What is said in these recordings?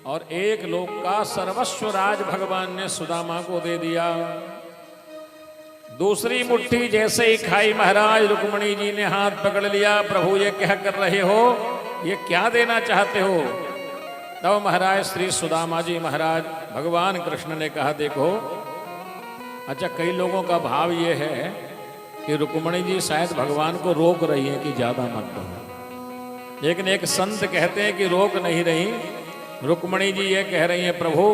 और एक लोक का सर्वस्व राज भगवान ने सुदामा को दे दिया। दूसरी मुट्ठी जैसे ही खाई महाराज रुक्मणी जी ने हाथ पकड़ लिया। प्रभु ये क्या कर रहे हो, ये क्या देना चाहते हो? तब महाराज श्री सुदामा जी महाराज भगवान कृष्ण ने कहा, देखो अच्छा कई लोगों का भाव ये है कि रुक्मणी जी शायद भगवान को रोक रही है कि ज्यादा मत दो, लेकिन एक संत कहते हैं कि रोक नहीं रही। रुक्मणी जी ये कह रही हैं, प्रभु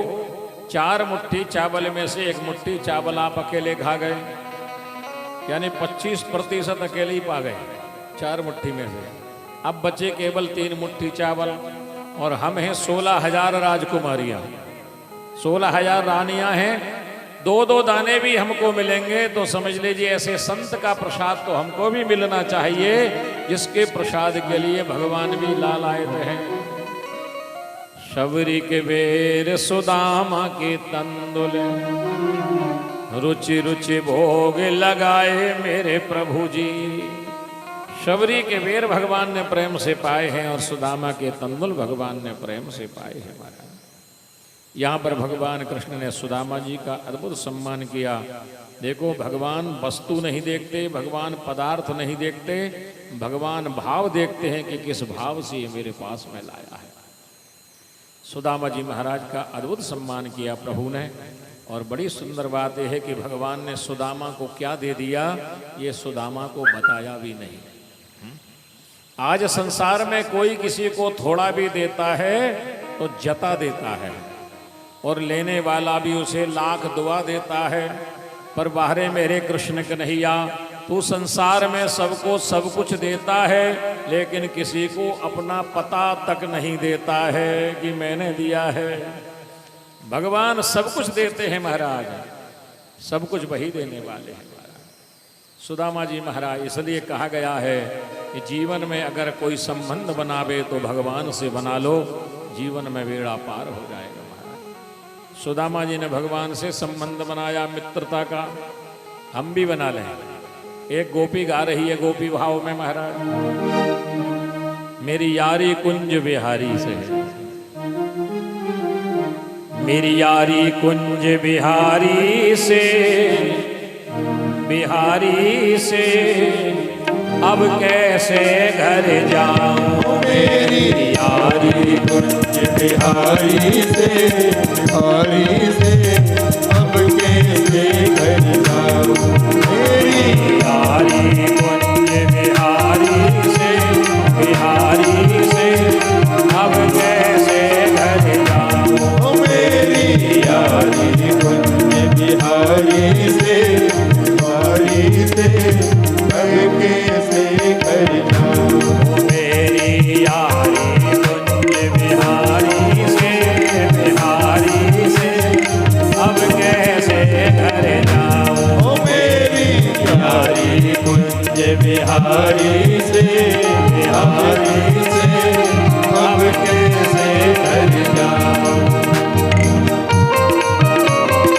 4 मुट्ठी चावल में से 1 मुट्ठी चावल आप अकेले खा गए, यानी 25% अकेले ही पा गए 4 मुट्ठी में से। अब बचे केवल 3 मुट्ठी चावल और हम हैं 16,000 राजकुमारियां, 16,000 रानियां हैं। 2-2 दाने भी हमको मिलेंगे तो समझ लीजिए ऐसे संत का प्रसाद तो हमको भी मिलना चाहिए, जिसके प्रसाद के लिए भगवान भी लालायत हैं। शबरी के बेर सुदामा के तंदुल, रुचि रुचि भोग लगाए मेरे प्रभु जी। शबरी के बेर भगवान ने प्रेम से पाए हैं और सुदामा के तंदुल भगवान ने प्रेम से पाए हैं। महाराज यहाँ पर भगवान कृष्ण ने सुदामा जी का अद्भुत सम्मान किया। देखो भगवान वस्तु नहीं देखते, भगवान पदार्थ नहीं देखते, भगवान भाव देखते हैं कि किस भाव से ये मेरे पास में लाया है। सुदामा जी महाराज का अद्भुत सम्मान किया प्रभु ने। और बड़ी सुंदर बात यह है कि भगवान ने सुदामा को क्या दे दिया, ये सुदामा को बताया भी नहीं। आज संसार में कोई किसी को थोड़ा भी देता है तो जता देता है, और लेने वाला भी उसे लाख दुआ देता है। पर बाहरे मेरे कृष्ण कन्हैया, तू संसार में सबको सब कुछ देता है, लेकिन किसी को अपना पता तक नहीं देता है कि मैंने दिया है। भगवान सब कुछ देते हैं महाराज, सब कुछ वही देने वाले हैं महाराज। सुदामा जी महाराज इसलिए कहा गया है कि जीवन में अगर कोई संबंध बनावे तो भगवान से बना लो, जीवन में बेड़ा पार हो जाएगा महाराज। सुदामा जी ने भगवान से संबंध बनाया मित्रता का, हम भी बना लें। एक गोपी गा रही है गोपी भाव में महाराज, मेरी यारी कुंज बिहारी से, मेरी यारी कुंज बिहारी से, बिहारी से अब कैसे घर जाऊं। मेरी यारी कुंज बिहारी से, बिहारी से अब कैसे घर जाऊं। मेरी यारी कुंज बिहारी से, बिहारी से अब कैसे घर जाऊं। मेरी यारी कुंज बिहारी से, बिहारी से अब कैसे घर जाऊं। मेरी यारी कुंज बिहारी से, बिहारी से अब कैसे घर जाऊं। मेरी यारी कुंज बिहारी से, बिहारी से अब कैसे घर जाऊं। बिहारी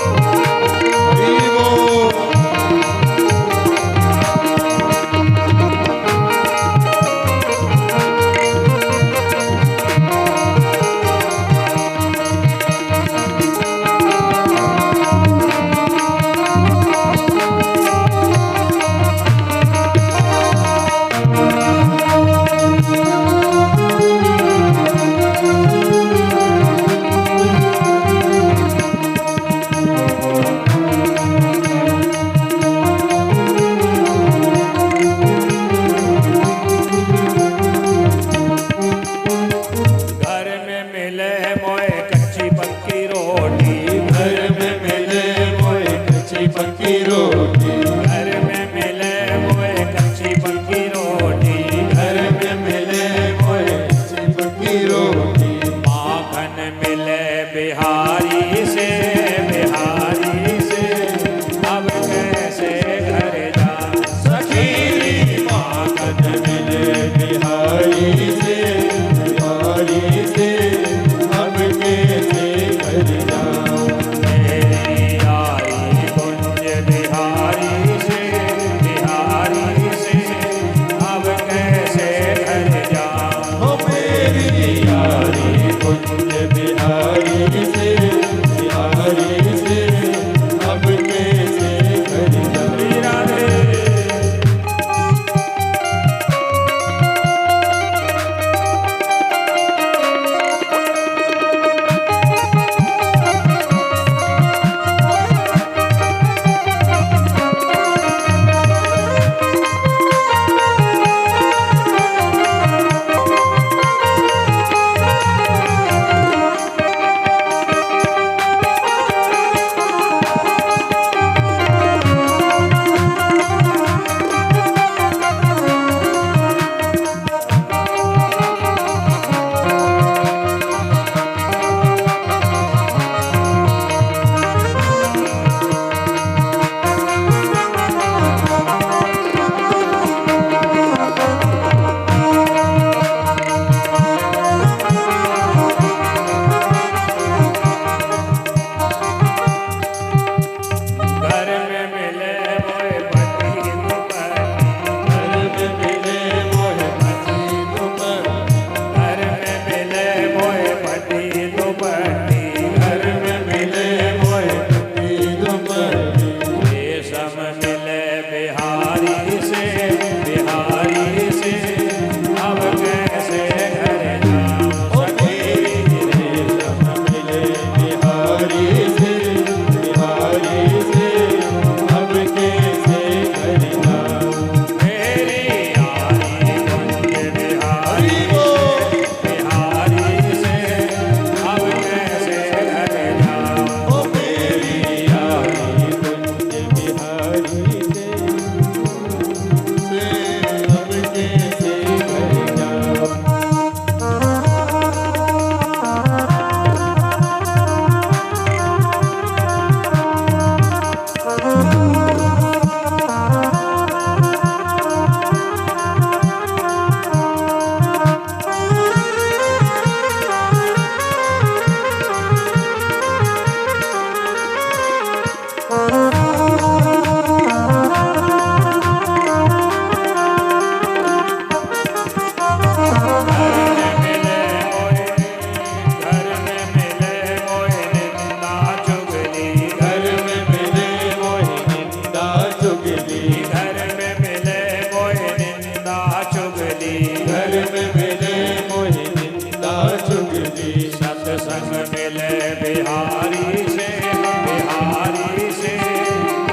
सत्संग मिले बिहारी से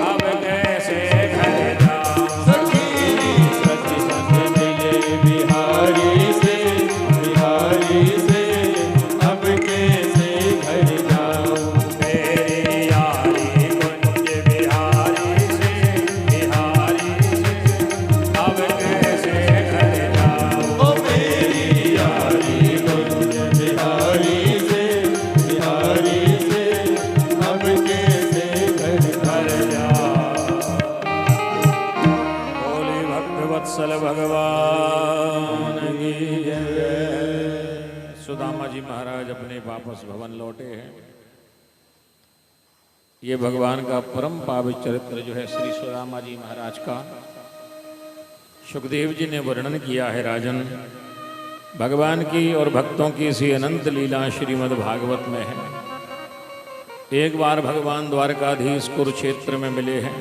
अब कैसे घर जाऊं। सखी सत्संग मिले बिहारी से अब कैसे घर जाऊं। मेरी यारी कुंज बिहारी से अब कैसे घर जाऊं। ओ मेरी यारी कुंज बिहारी से अब कैसे घर जाऊं। बोले भक्त वत्सल भगवान की जय। सुदामा जी महाराज अपने वापस भवन लौटे हैं। ये भगवान का परम पावित्र चरित्र जो है श्री सुदामा जी महाराज का सुखदेव जी ने वर्णन किया है। राजन, भगवान की और भक्तों की सी अनंत लीला श्रीमद् भागवत में है। एक बार भगवान द्वारकाधीश कुरुक्षेत्र में मिले हैं।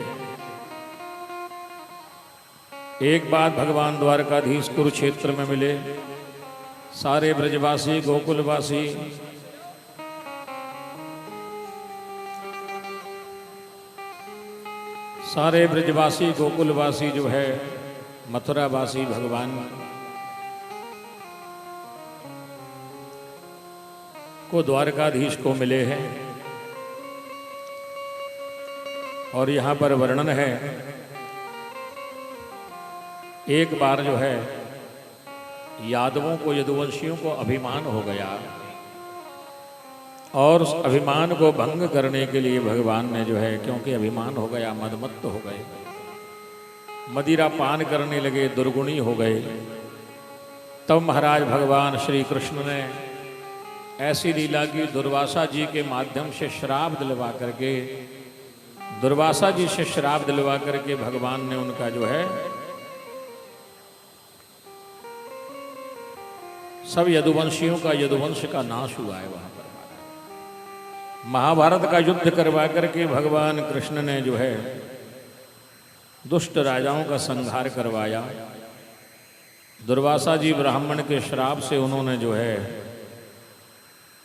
एक बात भगवान द्वारकाधीश कुरुक्षेत्र में मिले। सारे ब्रजवासी गोकुलवासी गोकुलवासी जो है मथुरावासी भगवान को द्वारकाधीश को मिले हैं। और यहाँ पर वर्णन है, एक बार जो है यादवों को यदुवंशियों को अभिमान हो गया और उस अभिमान को भंग करने के लिए भगवान ने जो है, क्योंकि अभिमान हो गया, मदमत्त हो गए, मदिरा पान करने लगे, दुर्गुणी हो गए। तब महाराज भगवान श्री कृष्ण ने ऐसी लीला की, दुर्वासा जी के माध्यम से श्राप दिलवा करके, दुर्वासा जी से श्राप दिलवा करके भगवान ने उनका जो है सब यदुवंशियों का, यदुवंश का नाश हुआ है। वहां पर महाभारत का युद्ध करवा करके भगवान कृष्ण ने जो है दुष्ट राजाओं का संहार करवाया। दुर्वासा जी ब्राह्मण के श्राप से उन्होंने जो है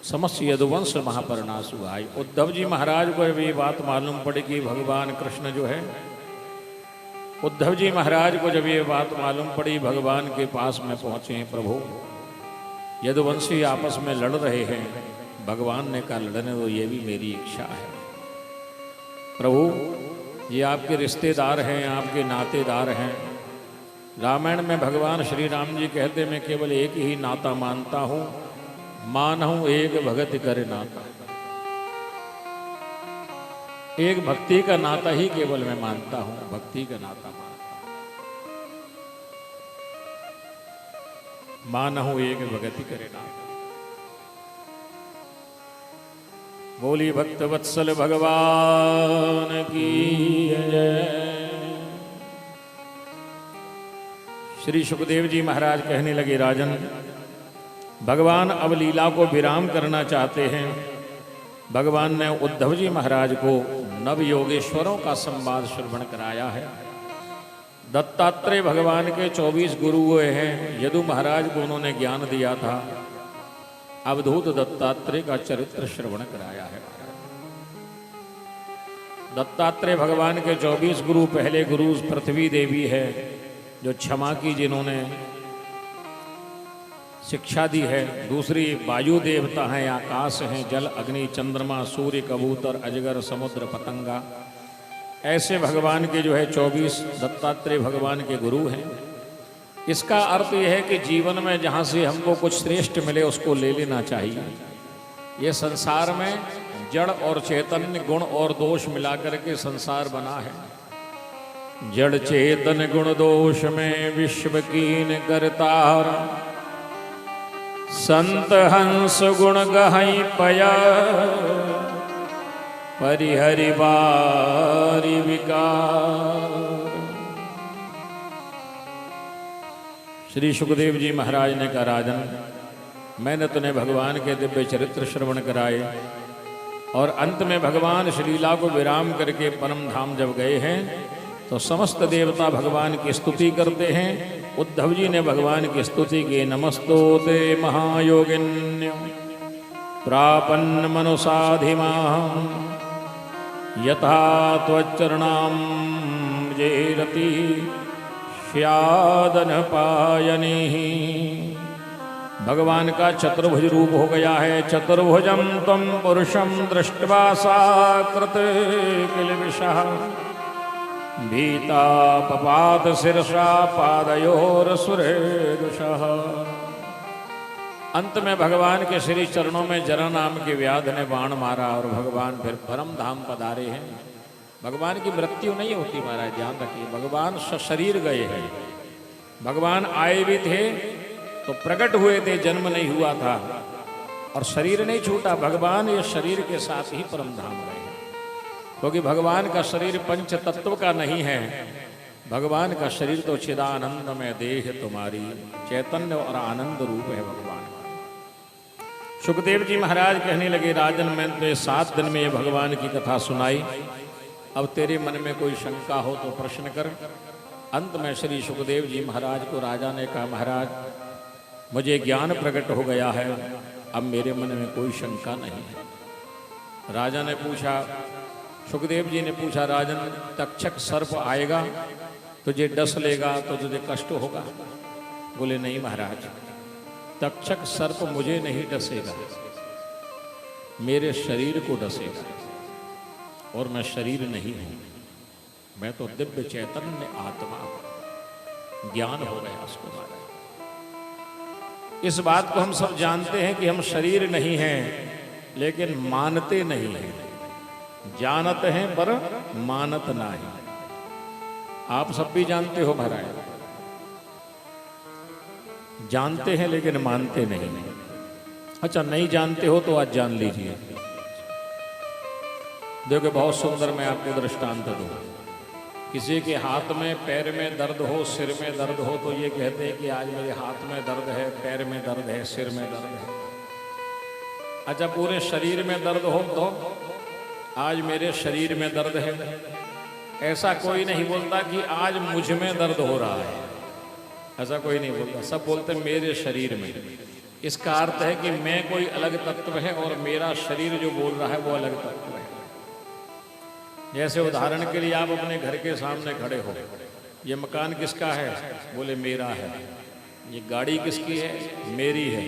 समस्त यदुवंश वहां पर नाश हुआ है। उद्धव जी महाराज को ये बात मालूम पड़ी कि भगवान कृष्ण जो है, उद्धव जी महाराज को जब ये बात मालूम पड़ी, भगवान के पास में पहुंचे हैं, प्रभु यदुवंशी आपस में लड़ रहे हैं। भगवान ने कहा लड़ने दो, ये भी मेरी इच्छा है। प्रभु ये आपके रिश्तेदार हैं, आपके नातेदार हैं। रामायण में भगवान श्री राम जी कहते मैं केवल एक ही नाता मानता हूँ, मानहूँ एक भगत करे नाता। एक भक्ति का नाता ही केवल मैं मानता हूँ, भक्ति का नाता मानता हूँ। मानहूँ एक भगति करे नाता। बोली भक्त वत्सल भगवान की जय। श्री सुखदेव जी महाराज कहने लगे, राजन भगवान अब लीला को विराम करना चाहते हैं। भगवान ने उद्धव जी महाराज को नव योगेश्वरों का संवाद श्रवण कराया है। दत्तात्रेय भगवान के 24 गुरु हुए हैं। यदु महाराज को उन्होंने ज्ञान दिया था। अवधूत दत्तात्रेय का चरित्र श्रवण कराया है। दत्तात्रेय भगवान के 24 गुरु, पहले गुरु पृथ्वी देवी है जो क्षमा की, जिन्होंने शिक्षा दी है। दूसरी वायु देवता हैं, आकाश हैं, जल अग्नि चंद्रमा सूर्य कबूतर अजगर समुद्र पतंगा। ऐसे भगवान के जो है 24 दत्तात्रेय भगवान के गुरु हैं। इसका अर्थ यह है कि जीवन में जहाँ से हमको कुछ श्रेष्ठ मिले उसको ले लेना चाहिए। ये संसार में जड़ और चैतन्य, गुण और दोष मिलाकर के संसार बना है। जड़ चेतन गुण दोष में विश्व कीन करतार, संत हंस गुण गहई पया, परिहरि बारी विकार। श्री सुखदेव जी महाराज ने कहा, राजन मैंने तुम्हें भगवान के दिव्य चरित्र श्रवण कराए और अंत में भगवान श्रीलीला को विराम करके परम धाम जब गए हैं तो समस्त देवता भगवान की स्तुति करते हैं। उद्धव जी ने भगवान की स्तुति की, नमस्तोते महायोगिन्य प्रापन्न मनसाधिमाः यथा त्वच्चरणां जेरति स्यादन पायनिः। भगवान का चतुर्भुज रूप हो गया है। चतुर्भुजम तम पुरुषम दृष्ट्वा सा कृत किलबिषः भीता पपात शिरसा पादयोरसुरेदुषः। अंत में भगवान के श्री चरणों में जरा नाम के व्याध ने बाण मारा और भगवान फिर परम धाम पधारे हैं। भगवान की मृत्यु नहीं होती महाराज, ध्यान रखिए। भगवान सशरीर गए हैं। भगवान आए भी थे तो प्रकट हुए थे, जन्म नहीं हुआ था और शरीर नहीं छूटा। भगवान ये शरीर के साथ ही परम धाम गए, क्योंकि भगवान का शरीर पंच तत्व का नहीं है। भगवान का शरीर तो चिदानंद में देह तुम्हारी, चैतन्य और आनंद रूप है भगवान। सुखदेव जी महाराज कहने लगे, राजन मैंने 7 दिन में ये भगवान की कथा सुनाई, अब तेरे मन में कोई शंका हो तो प्रश्न कर। अंत में श्री सुखदेव जी महाराज को राजा ने कहा, महाराज मुझे ज्ञान प्रकट हो गया है, अब मेरे मन में कोई शंका नहीं है। राजा ने पूछा, सुखदेव जी ने पूछा, राजन तक्षक सर्प आएगा, तुझे डस लेगा तो तुझे कष्ट होगा? बोले नहीं महाराज, तक्षक सर्प मुझे नहीं डसेगा, मेरे शरीर को डसेगा और मैं शरीर नहीं हूं, मैं तो दिव्य चैतन्य आत्मा हूं। ज्ञान हो गया उसको महाराज। इस बात को हम सब जानते हैं कि हम शरीर नहीं हैं, लेकिन मानते नहीं हैं। जानत हैं पर मानत नहीं। आप सब भी जानते हो महाराज, जानते हैं लेकिन मानते नहीं। अच्छा, नहीं जानते हो तो आज जान लीजिए। देखो बहुत सुंदर मैं आपको दृष्टांत दूं। किसी के हाथ में पैर में दर्द हो, सिर में दर्द हो तो ये कहते हैं कि आज मेरे हाथ में दर्द है, पैर में दर्द है, सिर में दर्द है। अच्छा, पूरे शरीर में दर्द हो तो आज मेरे शरीर में दर्द है, ऐसा कोई नहीं बोलता कि आज मुझ में दर्द हो रहा है, ऐसा कोई नहीं बोलता। सब बोलते मेरे शरीर में। इसका अर्थ है कि मैं कोई अलग तत्व है और मेरा शरीर जो बोल रहा है वो अलग तत्व है। जैसे उदाहरण के लिए आप अपने घर के सामने खड़े हो, ये मकान किसका है? बोले मेरा है। ये गाड़ी किसकी है? मेरी है।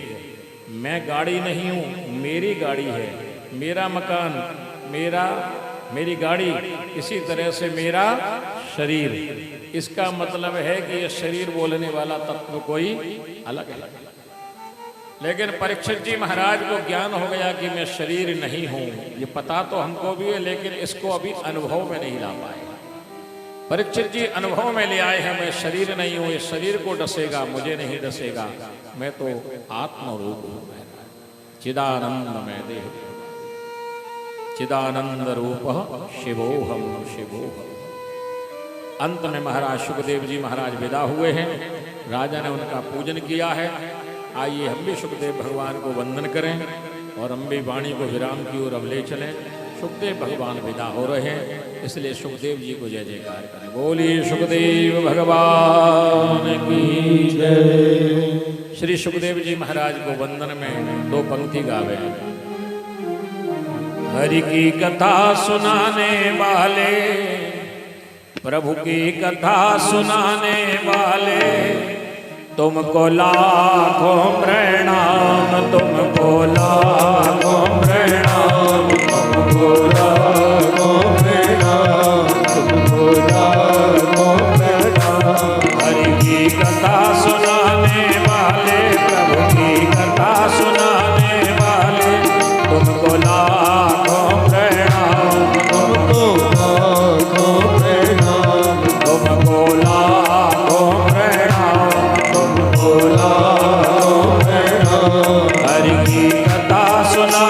मैं गाड़ी नहीं हूँ, मेरी गाड़ी है। मेरा मकान, मेरी गाड़ी, इसी तरह से मेरा शरीर। इसका मतलब है कि ये शरीर बोलने वाला तत्व कोई अलग है। लेकिन परीक्षित जी महाराज को ज्ञान हो गया कि मैं शरीर नहीं हूं। ये पता तो हमको भी है, लेकिन इसको अभी अनुभव में नहीं ला पाए। परीक्षित जी अनुभव में ले आए हैं, मैं शरीर नहीं हूं, इस शरीर को डसेगा, मुझे नहीं डसेगा, मैं तो आत्मरूप हूं। चिदानंद में देह, चिदानंद रूप शिवोहम शिवोहम। अंत में महाराज सुखदेव जी महाराज विदा हुए हैं। राजा ने उनका पूजन किया है। आइए हम भी सुखदेव भगवान को वंदन करें और अम्बे वाणी को विराम की ओर अब ले चलें। सुखदेव भगवान विदा हो रहे हैं, इसलिए सुखदेव जी को जय जयकार करें। बोलिए सुखदेव भगवान की जय। श्री सुखदेव जी महाराज को वंदन में 2 पंक्ति गावे। हरि की कथा सुनाने वाले, प्रभु की कथा सुनाने वाले, तुमको लाखों प्रणाम, तुमको लाखों प्रणाम, तुमको लाखों प्रणाम, तुमको लाखों प्रणाम। हरि की कथा सुनाने वाले, प्रभु की कथा सुनाने वाले, तुमको लाखों प्रणाम, तुमको लाखों प्रणाम, तुमको लाखों प्रणाम, तुमको लाखों प्रणाम। हरि की कथा सुना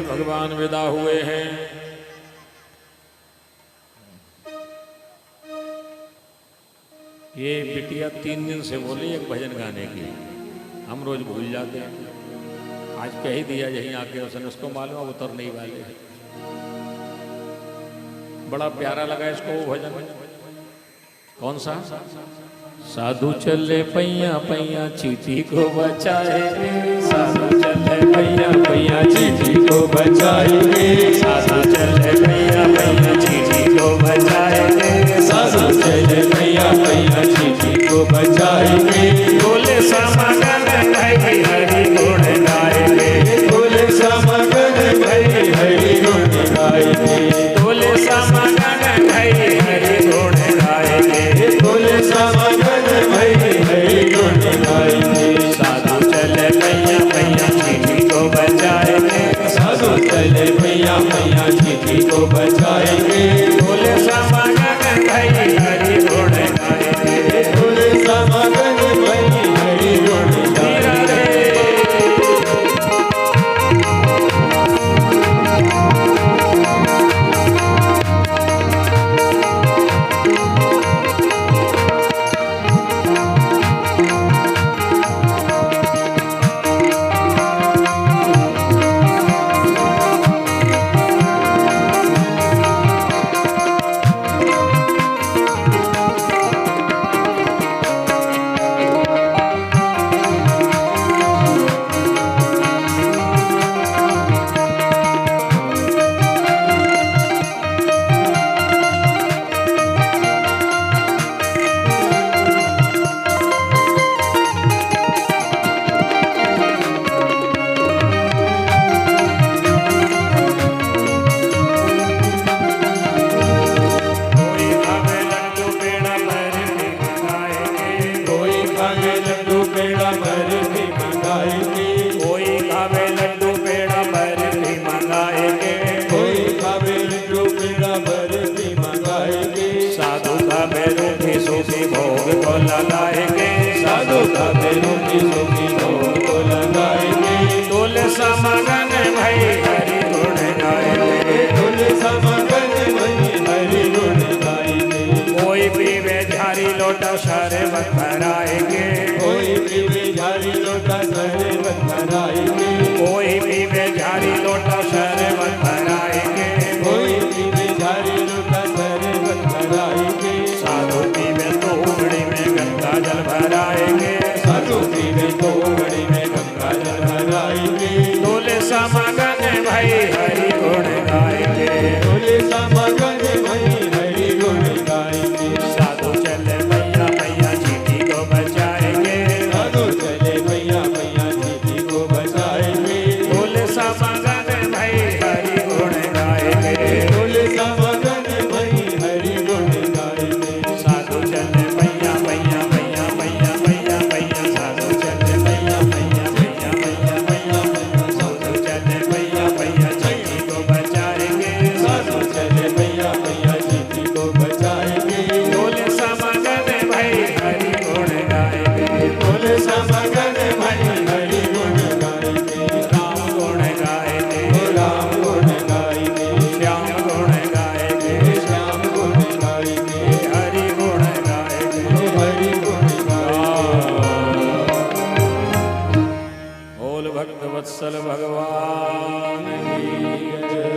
भगवान विदा हुए हैं। ये बिटिया 3 दिन से बोली एक भजन गाने की, हम रोज भूल जाते हैं। आज कह ही दिया यहीं आके, उसने उसको मालूम अब उतर नहीं वाले। बड़ा प्यारा लगा इसको वो भजन। कौन सा? साधु चले पैया पैया चीटी को बचाएंगे, साधु चले पैया पैया चीटी को बचाएंगे, साधु चले पैया पैया चीटी को बचाएंगे, साधु चले पैया पैया चीटी को बचाएंगे। बोले समागम भाई हरि गुण गाएंगे, बोले समगन भई हरि गुण गाएंगे, बोले समागम भाई हरि गुण गाएंगे, बोले समगन भई हरि गुण गाएंगे। साधु चले पैया पैया चीटी को बचाएंगे, साधु चले पैया पैया चीटी को बचाएंगे, बोले समागम भाई हरि गुण गाएंगे। बोले समगन भई हरि गुण गाएंगे। समागम भाई हरि गुण गाएंगे, बोले समगन भई हरि गुण गाएंगे। कोई पीवे झारी लोटा शरबत भराएंगे, कोई पीवे झारी लोटा शरबत भराएंगे, कोई पीवे झारी लोटा शरबत भराएंगे, कोई पीवे झारी लोटा शरबत भराएंगे। साधु पीवे तोगड़ी में गंगा जल भराएंगे, साधु पीवे तोगड़ी में गंगा जल भराएंगे। बोले समागम भाई हरि गुण गाएंगे, बोले समगन भई हरि गुण गाएंगे। साधु चले पैया पैया चीटी को बचाएंगे, साधु चले पैया पैया चीटी को बचाएंगे, बोले समागम भाई हरि गुण गाएंगे, बोले समगन भई हरि गुण गाएंगे। साधु चले पैया पैया पैया पैया पैया पैया, साधु चले पैया पैया पैया पैया पैया, साधु चले पैया पैया चीटी को बचाएंगे, साधु चले पैया पैया चीटी को बचाएंगे, बोले समागम भाई हरि गुण गाएंगे, बोले समगन भई हरि गुण गाएंगे। राम गुण गाएंगे, राम गुण गाएंगे, श्याम गुण गाएंगे, श्याम गुण गाएंगे, हरि गुण गाएंगे। हरि गुण गाएंगे। बोल भक्त वत्सल भगवान की जय।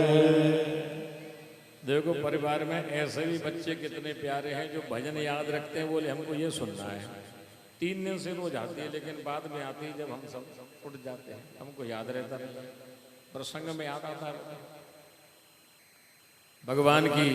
देखो परिवार में ऐसे भी बच्चे कितने प्यारे हैं जो भजन याद रखते हैं, बोले हमको ये सुनना है। 3 दिन से रोज आती है, लेकिन बाद में आती है जब हम सब उठ जाते हैं, हमको याद रहता नहीं, प्रसंग में याद आता है। भगवान की